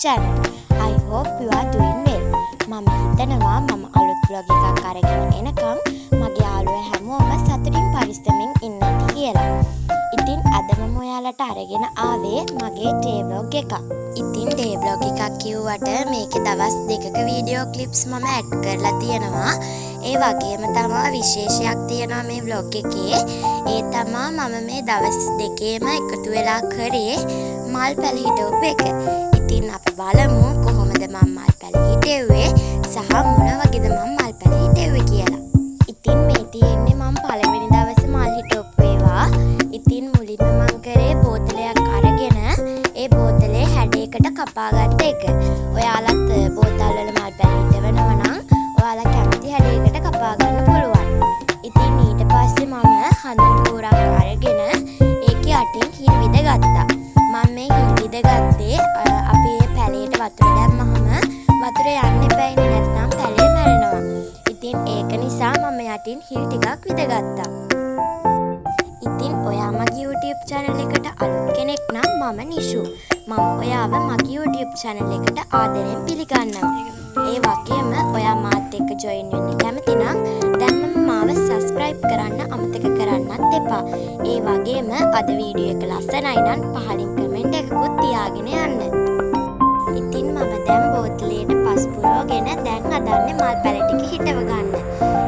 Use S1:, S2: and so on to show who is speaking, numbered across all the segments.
S1: channel. I hope you are doing well. මම හිතනවා මම අලුත් vlog එකක් අරගෙන එනකම් මගේ යාළුවෝ හැමෝම සතුටින් පරිස්සමින් ඉන්න කියලා. ඉතින් අද මම ඔයාලට අරගෙන ආවේ මගේ day vlog එකක්. ඉතින් day vlog එකක් කිව්වට මේකේ දවස් දෙකක වීඩියෝ ක්ලිප්ස් මම ඇඩ් කරලා තියෙනවා. ඒ වගේම තමයි විශේෂයක් තියෙනවා මේ vlog එකේ. ඒ තමයි මම මේ දවස් දෙකේම එකතු වෙලා කරේ මල් පැල හිටවපු එක. ඉතින් අපි බලමු කොහොමද මම මල් පැල හිටෙව්වේ සහ මොන වගේද මම මල් පැල හිටෙව්වේ කියලා. ඉතින් මේ තියෙන්නේ මම පළවෙනි දවසේ මල් හිටවපු ඒවා. ඉතින් මුලින්ම මම කරේ බෝතලයක් අරගෙන ඒ බෝතලේ හැඩයකට කපාගත්ත එක. ඔයාලත් බෝතල් වල මල් පැල හිටවනවා නම් ඔයාලා කැමති හැඩයකට කපා ගන්න පුළුවන්. ඉතින් ඊට පස්සේ මම හඳුන් කෝරක් අරගෙන ඒකේ අටින් හිල් විදගත්තා. මම මේ හිල් විදගත්තේ අපි මේ පැලේට වතුර දැම්මහම වතුර යන්න එපායිනේ නැත්නම් පැලේ මැරෙනවා. ඉතින් ඒක නිසා මම යටින් හිල් ටිකක් විදගත්තා. ඉතින් ඔයා මගේ YouTube channel එකට අලුත් කෙනෙක් නම් මම නිෂු. මම ඔයාව මගේ YouTube channel එකට ආදරෙන් පිළිගන්නවා. ඒ වගේම ඔයා මාත් එක්ක join වෙන්න කැමති නම් දැන්ම මාව subscribe කරන්න අමතක කරන්නත් එපා. ඒ වගේම අද වීඩියෝ එක ලස්සනයි නම් පහලින් comment එකකුත් තියාගෙන යන්න. ඉතින් මම දැන් බෝතලයට පස් පුරවගෙන දැන් හදන්නේ මල් පැල ටික හිටව ගන්න.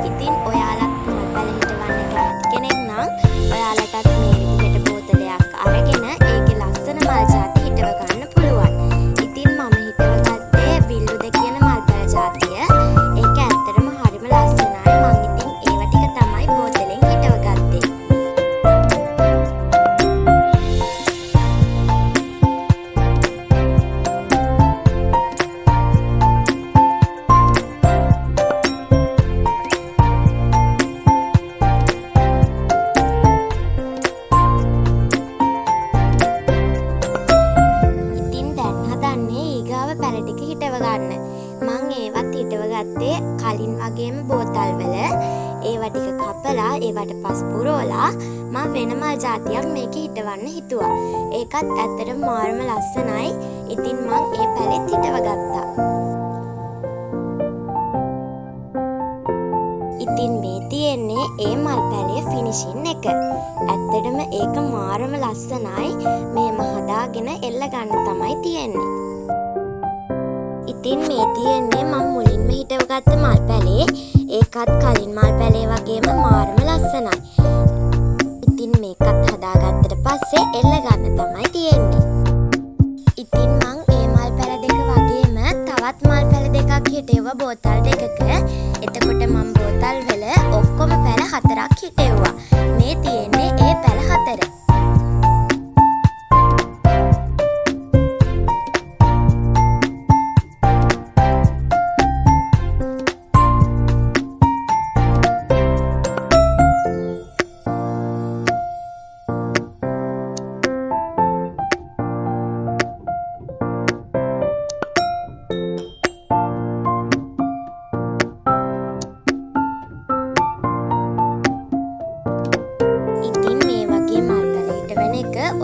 S1: ඉතින් ඔයාලත් මල් පැල හිටවන්න කැමති කෙනෙක් නම් ඔයාලටත් මේ විදිහට බෝතලයක් අරගෙන ඒකේ ලස්සන මල් ಜಾති හිටව ගන්න පුළුවන්. ඉතින් මම හිටව ගත්තේ විල්ලුද කියන මල් පැල ಜಾතිය. ඒක ඇත්තටම හරිම ලස්සනයි. මම ඉතින් ඒව ටික තමයි බෝතලෙන් හිටව ගත්තේ. මං ඒවත් හිටව ගත්තේ කලින් වගේම බෝතල් වල. ඒවා ටික කපලා ඒවට පස් පුරවලා මම වෙන මල් జాතියක් මේකේ හිටවන්න හිතුවා. ඒකත් ඇත්තටම මාරම ලස්සනයි. ඉතින් මං ඒ පැලෙත් හිටව ගත්තා. ඉතින් මේ තියෙන්නේ ඒ මල් පැලේ ෆිනිෂින් එක. ඇත්තටම ඒක මාරම ලස්සනයි. මේම හදාගෙන එල්ල ගන්න තමයි තියෙන්නේ. ඉතින් මේ තියෙන්නේ මම මුලින්ම හිටවගත්ත මල් පැලේ. ඒකත් කලින් මල් පැලේ වගේම මාරම ලස්සනයි. ඉතින් මේකත් හදාගත්තට පස්සේ එල්ල ගන්න තමයි තියෙන්නේ. ඉතින් මං ඒ මල් පැල දෙක වගේම තවත් මල් පැල දෙකක් හිටෙව්වා බෝතල් දෙකක. එතකොට මම බෝතල් වල ඔක්කොම පැල 4ක් හිටෙව්වා. මේ තියෙන්නේ ඒ පැල 4.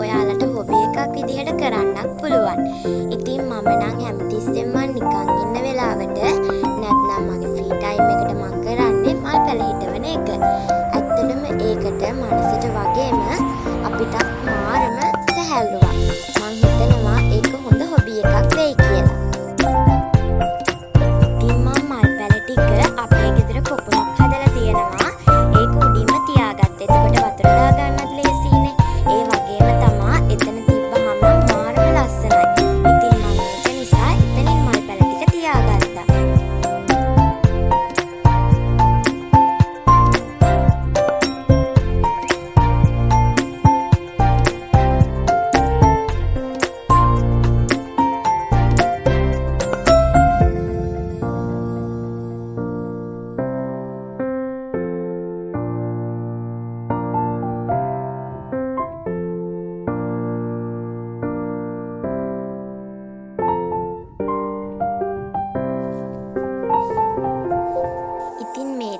S1: ඔයාලට හොබි එකක් විදිහට කරන්නත් පුළුවන්. ඉතින් මම නම් හැමතිස්සෙම නිකන් ඉන්න වෙලාවට නැත්නම් මගේ ෆ්‍රී ටයිම් එකට මම කරන්නේ මල් පැල හිටවන එක. ඇත්තටම ඒකට මනසට වගේම අපිට මාරම සැහැල්ලුවක්. මම හිතනවා ඒක හොඳ හොබි එකක් වෙයි කියලා. ඉතින් මම මල් පැල ටික අපේ ගෙදර පොකුණක් හදලා තියෙනවා. ඒක උඩින්ම තියාගත්තා. එතකොට වතුර දාගන්නත් ලේසියිනේ. ඒ වගේම එතන තිබ්බහම මාරම ලස්සනයි. ඉතින් මම ඒක නිසා එතනින් මල් පැල ටික තියාගත්තා.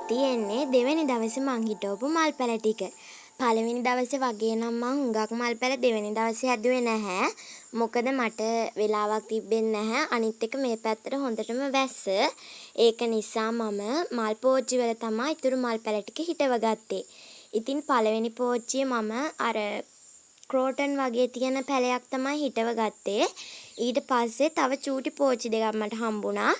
S1: තියෙන්නේ දෙවෙනි දවසේ මං හිටවපු මල් පැල ටික. පළවෙනි දවසේ වගේ නම් මං හුඟක් මල් පැල දෙවෙනි දවසේ හැදුවේ නැහැ. මොකද මට වෙලාවක් තිබෙන්නේ නැහැ. අනිත් එක මේ පැත්තට හොඳටම වැස්ස. ඒක නිසා මම මල් පෝච්චි වල තමයි ඉතුරු මල් පැල ටික හිටව ගත්තේ. ඉතින් පළවෙනි පෝච්චිය මම අර ක්‍රෝටන් වගේ තියෙන පැලයක් තමයි හිටව ගත්තේ. ඊට පස්සේ තව චූටි පෝච්චි දෙකක් මට හම්බුණා.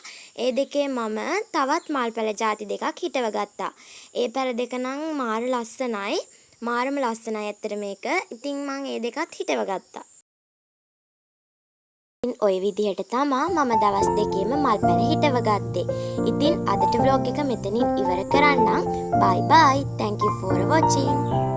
S1: ඒ දෙකේ මම තවත් මල් පැල ಜಾති දෙකක් හිටව ගත්තා. ඒ පැල දෙක නම් මාර ලස්සනයි. මාරම ලස්සනයි ඇත්තට මේක. ඉතින් මං ඒ දෙකත් හිටව ගත්තා. ඉතින් ওই විදිහට තමයි මම දවස් දෙකේම මල් පැල හිටව ගත්තේ. ඉතින් අදට vlog එක මෙතනින් ඉවර කරන්නම්. Bye bye. Thank you for watching.